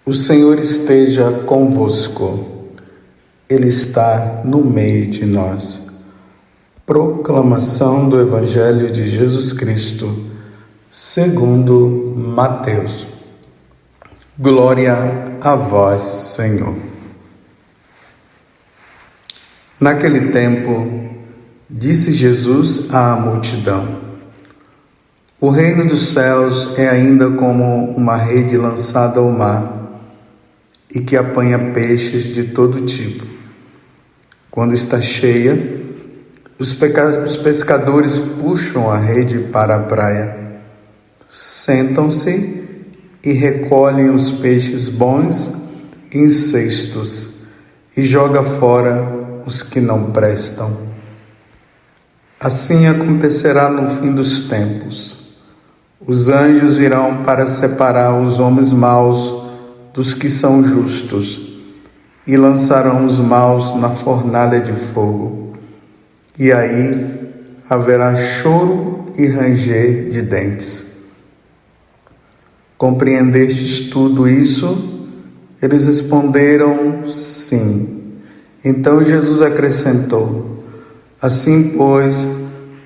O Senhor esteja convosco, Ele está no meio de nós. Proclamação do Evangelho de Jesus Cristo, segundo Mateus. Glória a vós, Senhor. Naquele tempo, disse Jesus à multidão: o reino dos céus é ainda como uma rede lançada ao mar e que apanha peixes de todo tipo. Quando está cheia, os pescadores puxam a rede para a praia, sentam-se e recolhem os peixes bons em cestos e jogam fora os que não prestam. Assim acontecerá no fim dos tempos. Os anjos virão para separar os homens maus dos que são justos e lançarão os maus na fornalha de fogo. E aí haverá choro e ranger de dentes. Compreendestes tudo isso? Eles responderam: sim. Então Jesus acrescentou: assim, pois,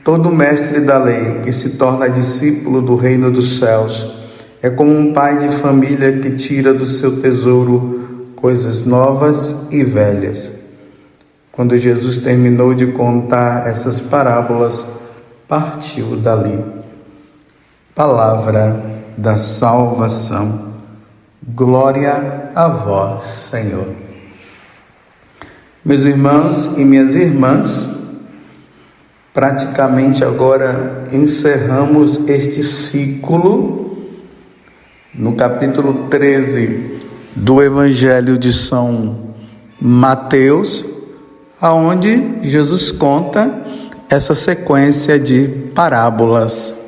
todo mestre da lei que se torna discípulo do reino dos céus é como um pai de família que tira do seu tesouro coisas novas e velhas. Quando Jesus terminou de contar essas parábolas, partiu dali. Palavra da salvação. Glória a vós, Senhor. Meus irmãos e minhas irmãs, praticamente agora encerramos este ciclo no capítulo 13 do Evangelho de São Mateus, aonde Jesus conta essa sequência de parábolas.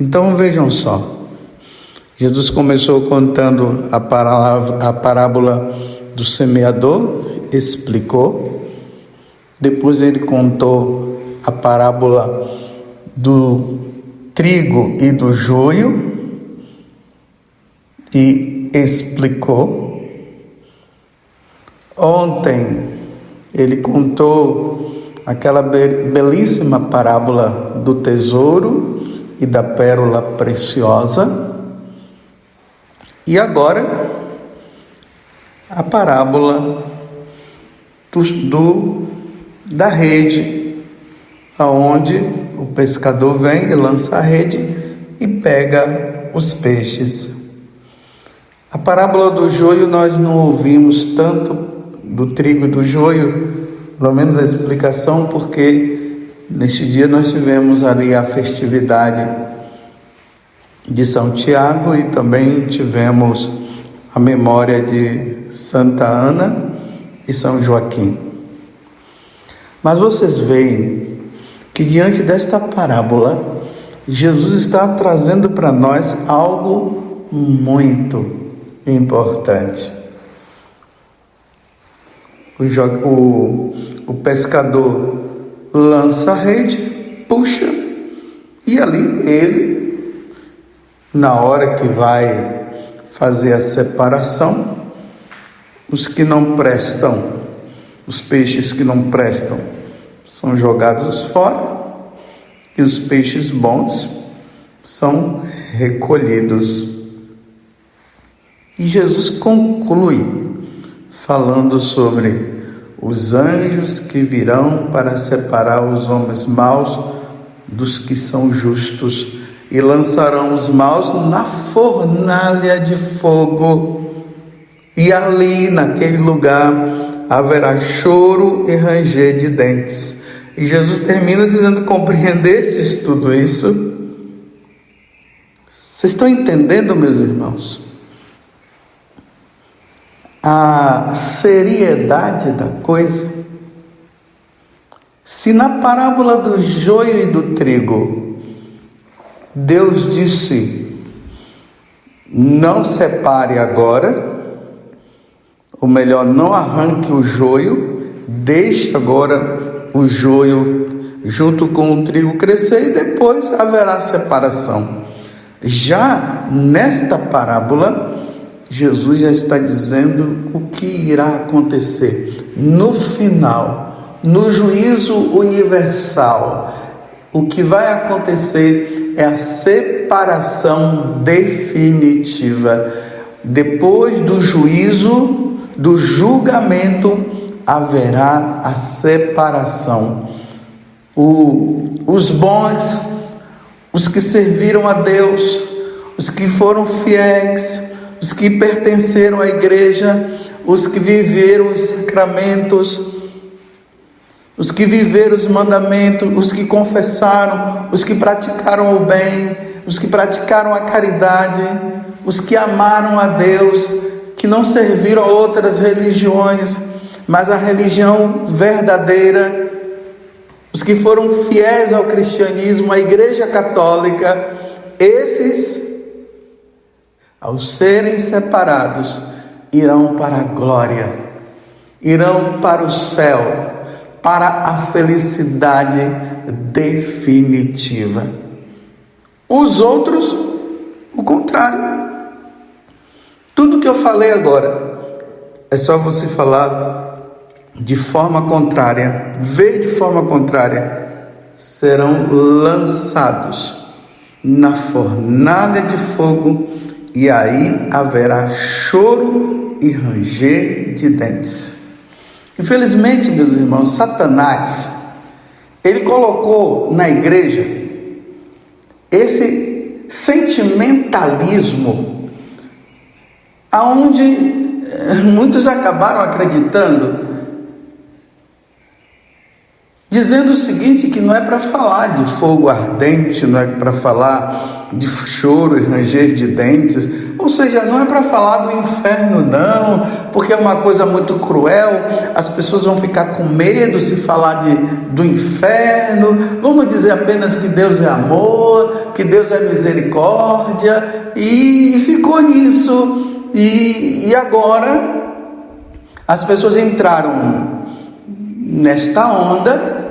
Então vejam só, Jesus começou contando a parábola do semeador, explicou. Depois ele contou a parábola do trigo e do joio e explicou. Ontem ele contou aquela belíssima parábola do tesouro e da pérola preciosa. E agora a parábola da rede, aonde o pescador vem e lança a rede e pega os peixes. A parábola do joio nós não ouvimos tanto, do trigo e do joio, pelo menos a explicação, porque neste dia nós tivemos ali a festividade de São Tiago e também tivemos a memória de Santa Ana e São Joaquim. Mas vocês veem que diante desta parábola, Jesus está trazendo para nós algo muito importante. O pescador lança a rede, puxa, e ali ele, na hora que vai fazer a separação, os que não prestam, os peixes que não prestam, são jogados fora e os peixes bons são recolhidos. E Jesus conclui falando sobre os anjos que virão para separar os homens maus dos que são justos e lançarão os maus na fornalha de fogo. E ali, naquele lugar, haverá choro e ranger de dentes. E Jesus termina dizendo: compreendestes tudo isso? Vocês estão entendendo, meus irmãos? A seriedade da coisa. Se na parábola do joio e do trigo, Deus disse: não separe agora, ou melhor, não arranque o joio, deixe agora o joio junto com o trigo crescer e depois haverá separação. Já nesta parábola, Jesus já está dizendo o que irá acontecer no final, no juízo universal. O que vai acontecer é a separação definitiva. Depois do juízo, do julgamento, haverá a separação. Os bons, os que serviram a Deus, os que foram fiéis, os que pertenceram à igreja, os que viveram os sacramentos, os que viveram os mandamentos, os que confessaram, os que praticaram o bem, os que praticaram a caridade, os que amaram a Deus, que não serviram a outras religiões, mas a religião verdadeira, os que foram fiéis ao cristianismo, à Igreja Católica, esses, ao serem separados, irão para a glória, irão para o céu, para a felicidade definitiva. Os outros, o contrário. Tudo que eu falei agora, é só você falar de forma contrária, ver de forma contrária, serão lançados na fornalha de fogo, e aí haverá choro e ranger de dentes. Infelizmente, meus irmãos, Satanás, ele colocou na igreja esse sentimentalismo, aonde muitos acabaram acreditando, dizendo o seguinte, que não é para falar de fogo ardente, não é para falar de choro e ranger de dentes, ou seja, não é para falar do inferno não, porque é uma coisa muito cruel, as pessoas vão ficar com medo se falar do inferno, vamos dizer apenas que Deus é amor, que Deus é misericórdia, e ficou nisso, e agora as pessoas entraram nesta onda,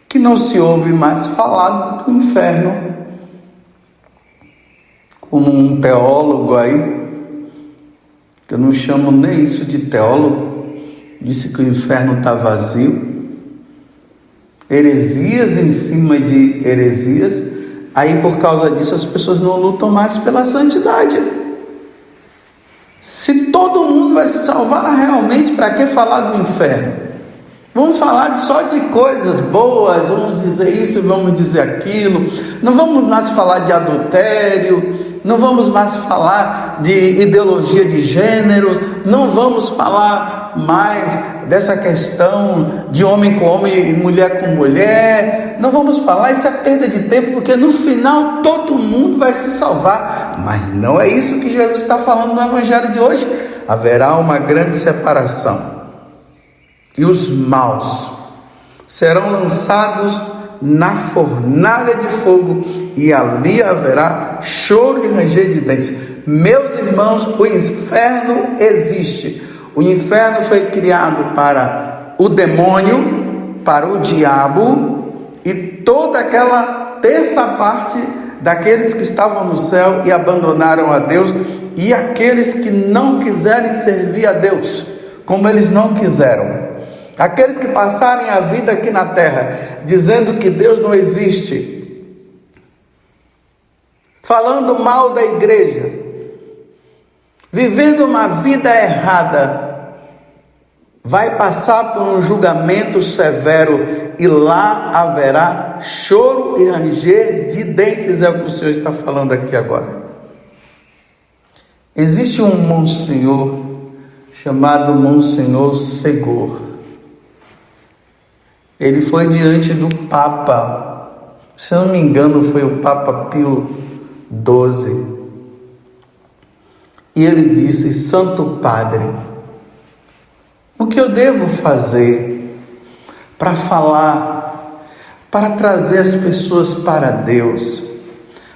que não se ouve mais falar do inferno. Como um teólogo aí, que eu não chamo nem isso de teólogo, disse que o inferno está vazio, heresias em cima de heresias, aí por causa disso as pessoas não lutam mais pela santidade. Se todo mundo vai se salvar realmente, para que falar do inferno? Vamos falar só de coisas boas, vamos dizer isso, vamos dizer aquilo, não vamos mais falar de adultério, não vamos mais falar de ideologia de gênero, não vamos falar mais dessa questão de homem com homem e mulher com mulher, não vamos falar, isso é perda de tempo, porque no final todo mundo vai se salvar, mas não é isso que Jesus está falando no Evangelho de hoje. Haverá uma grande separação. E os maus serão lançados na fornalha de fogo, e ali haverá choro e ranger de dentes. Meus irmãos, o inferno existe. O inferno foi criado para o demônio, para o diabo e toda aquela terça parte daqueles que estavam no céu e abandonaram a Deus, e aqueles que não quiserem servir a Deus, como eles não quiseram. Aqueles que passarem a vida aqui na terra dizendo que Deus não existe, falando mal da igreja, vivendo uma vida errada, vai passar por um julgamento severo, e lá haverá choro e ranger de dentes, é o que o Senhor está falando aqui agora. Existe um monsenhor chamado Monsenhor Segor. Ele foi diante do Papa, se eu não me engano foi o Papa Pio XII, e ele disse: Santo Padre, o que eu devo fazer para falar, para trazer as pessoas para Deus,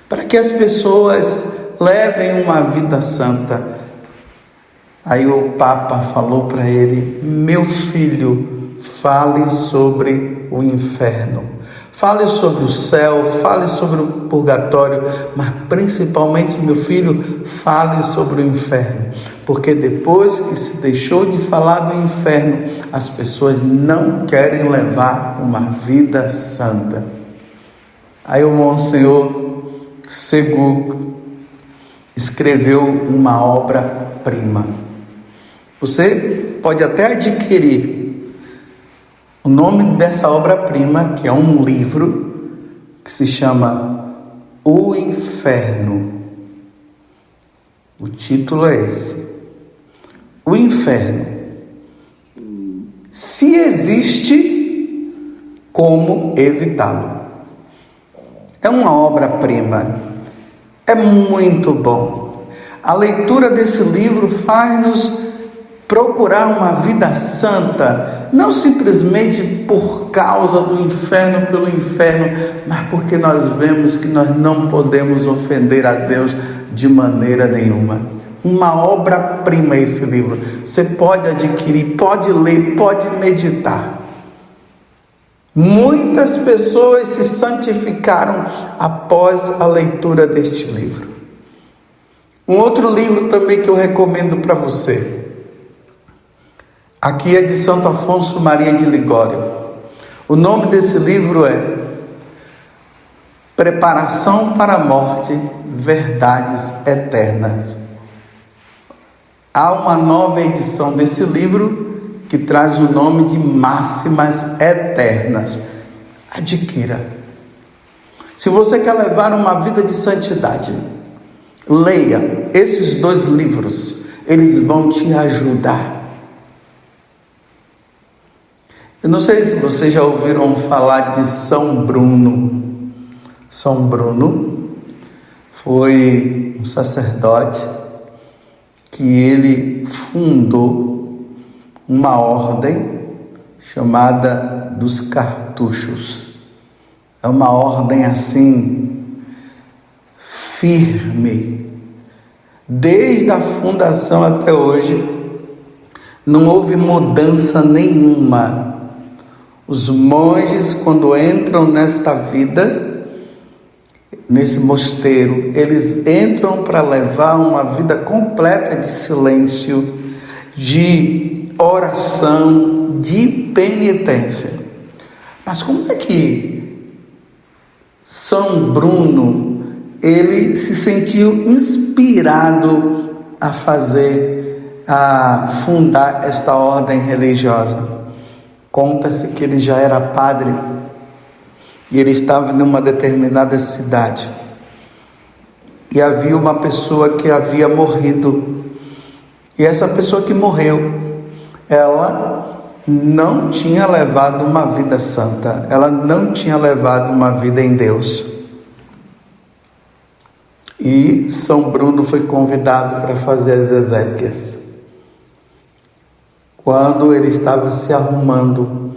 para que as pessoas levem uma vida santa? Aí o Papa falou para ele: meu filho, fale sobre o inferno, Fale sobre o céu, fale sobre o purgatório, mas principalmente, meu filho, fale sobre o inferno. Porque depois que se deixou de falar do inferno, as pessoas não querem levar uma vida santa. Aí o Monsenhor Segu escreveu uma obra-prima. Você pode até adquirir o nome dessa obra-prima, que é um livro que se chama O Inferno. O título é esse: O Inferno. Se existe, como evitá-lo? É uma obra-prima. É muito bom. A leitura desse livro faz-nos procurar uma vida santa, não simplesmente por causa do inferno, pelo inferno, mas porque nós vemos que nós não podemos ofender a Deus de maneira nenhuma. Uma obra-prima esse livro. Você pode adquirir, pode ler, pode meditar. Muitas pessoas se santificaram após a leitura deste livro. Um outro livro também que eu recomendo para você. Aqui é de Santo Afonso Maria de Ligório. O nome desse livro é Preparação para a Morte, Verdades Eternas. Há uma nova edição desse livro que traz o nome de Máximas Eternas. Adquira. Se você quer levar uma vida de santidade, leia esses 2 livros. Eles vão te ajudar. Eu não sei se vocês já ouviram falar de São Bruno. São Bruno foi um sacerdote que ele fundou uma ordem chamada dos cartuchos. É uma ordem assim, firme. Desde a fundação até hoje, não houve mudança nenhuma. Os monges, quando entram nesta vida, nesse mosteiro, eles entram para levar uma vida completa de silêncio, de oração, de penitência. Mas como é que São Bruno, ele se sentiu inspirado a fundar esta ordem religiosa? Conta-se que ele já era padre e ele estava em uma determinada cidade e havia uma pessoa que havia morrido, e essa pessoa que morreu, ela não tinha levado uma vida santa, ela não tinha levado uma vida em Deus. E São Bruno foi convidado para fazer as exéquias. Quando ele estava se arrumando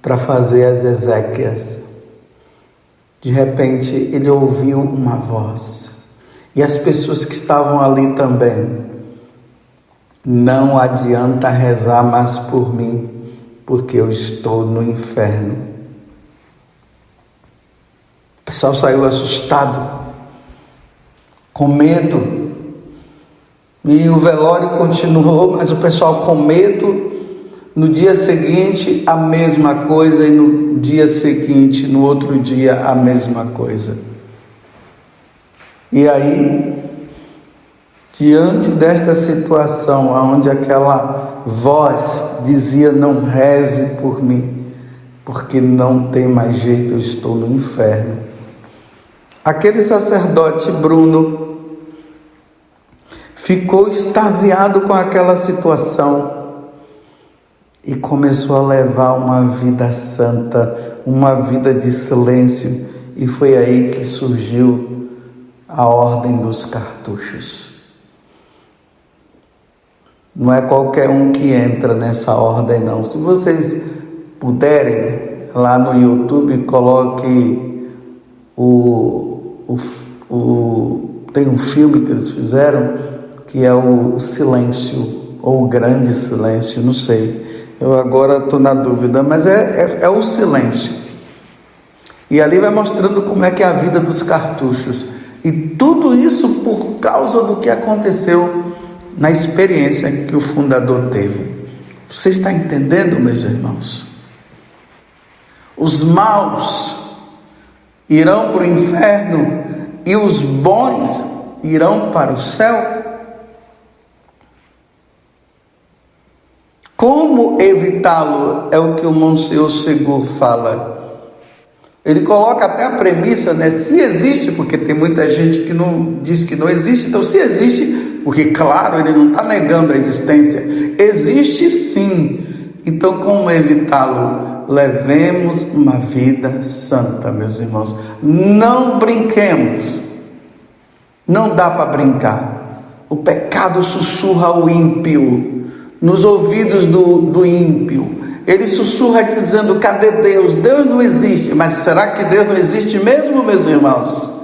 para fazer as exéquias, de repente ele ouviu uma voz, e as pessoas que estavam ali também: não adianta rezar mais por mim, porque eu estou no inferno. O pessoal saiu assustado, com medo. E o velório continuou, mas o pessoal com medo. No dia seguinte, a mesma coisa. E no dia seguinte, no outro dia, a mesma coisa. E aí, diante desta situação, onde aquela voz dizia: não reze por mim, porque não tem mais jeito, eu estou no inferno. Aquele sacerdote Bruno ficou extasiado com aquela situação e começou a levar uma vida santa, uma vida de silêncio, e foi aí que surgiu a ordem dos cartuchos. Não é qualquer um que entra nessa ordem, não. Se vocês puderem, lá no YouTube, coloque tem um filme que eles fizeram, que é o Silêncio, ou o Grande Silêncio, não sei. Eu agora estou na dúvida, mas é o silêncio. E ali vai mostrando como é que é a vida dos cartuchos. E tudo isso por causa do que aconteceu na experiência que o fundador teve. Você está entendendo, meus irmãos? Os maus irão para o inferno e os bons irão para o céu. Como evitá-lo é o que o Monsenhor Segur fala. Ele coloca até a premissa, né? Se existe, porque tem muita gente que não diz que não existe. Então, se existe, porque claro, ele não está negando a existência, existe sim. Então, como evitá-lo? Levemos uma vida santa, meus irmãos. Não brinquemos. Não dá para brincar. O pecado sussurra o ímpio nos ouvidos do ímpio. Ele sussurra dizendo: cadê Deus? Deus não existe. Mas será que Deus não existe mesmo, meus irmãos?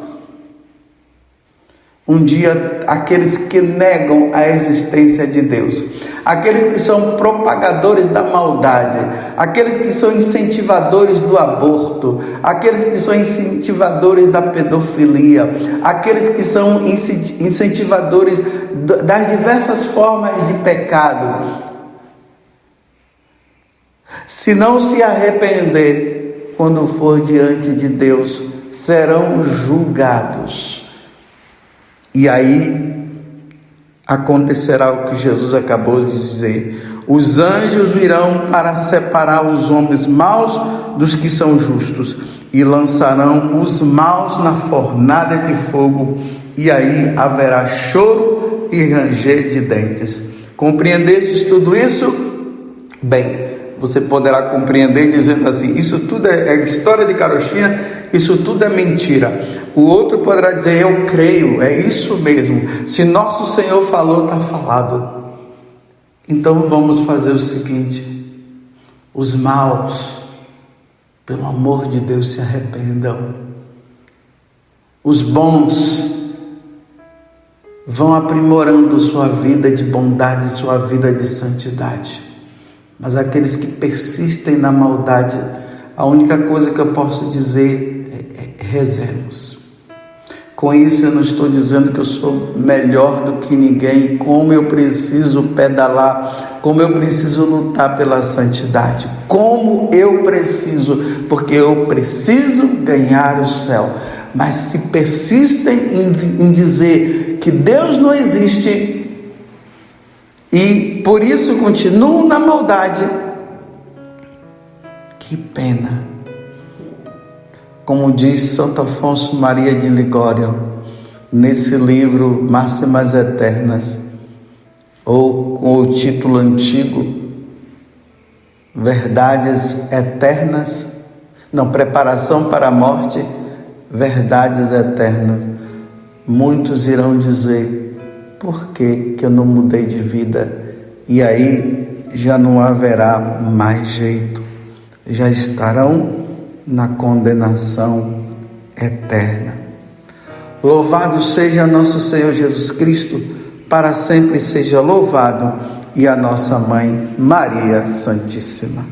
Um dia, aqueles que negam a existência de Deus, aqueles que são propagadores da maldade, aqueles que são incentivadores do aborto, aqueles que são incentivadores da pedofilia, aqueles que são incentivadores das diversas formas de pecado, se não se arrepender, quando for diante de Deus, serão julgados. E aí acontecerá o que Jesus acabou de dizer: os anjos virão para separar os homens maus dos que são justos, e lançarão os maus na fornalha de fogo, e aí haverá choro e ranger de dentes. Compreendestes tudo isso? Bem, você poderá compreender dizendo assim: isso tudo é história de carochinha, isso tudo é mentira. O outro poderá dizer: eu creio, é isso mesmo. Se nosso Senhor falou, está falado. Então vamos fazer o seguinte: os maus, pelo amor de Deus, se arrependam. Os bons vão aprimorando sua vida de bondade, sua vida de santidade. Mas aqueles que persistem na maldade, a única coisa que eu posso dizer é rezemos. Com isso eu não estou dizendo que eu sou melhor do que ninguém, como eu preciso pedalar, como eu preciso lutar pela santidade, como eu preciso, porque eu preciso ganhar o céu. Mas se persistem em dizer que Deus não existe, e por isso continuam na maldade, que pena. Como diz Santo Afonso Maria de Ligório, nesse livro Máximas Eternas, ou com o título antigo, Verdades Eternas, Preparação para a Morte, Verdades Eternas. Muitos irão dizer: por que eu não mudei de vida? E aí já não haverá mais jeito, já estarão na condenação eterna. Louvado seja nosso Senhor Jesus Cristo, para sempre seja louvado, e a nossa Mãe Maria Santíssima.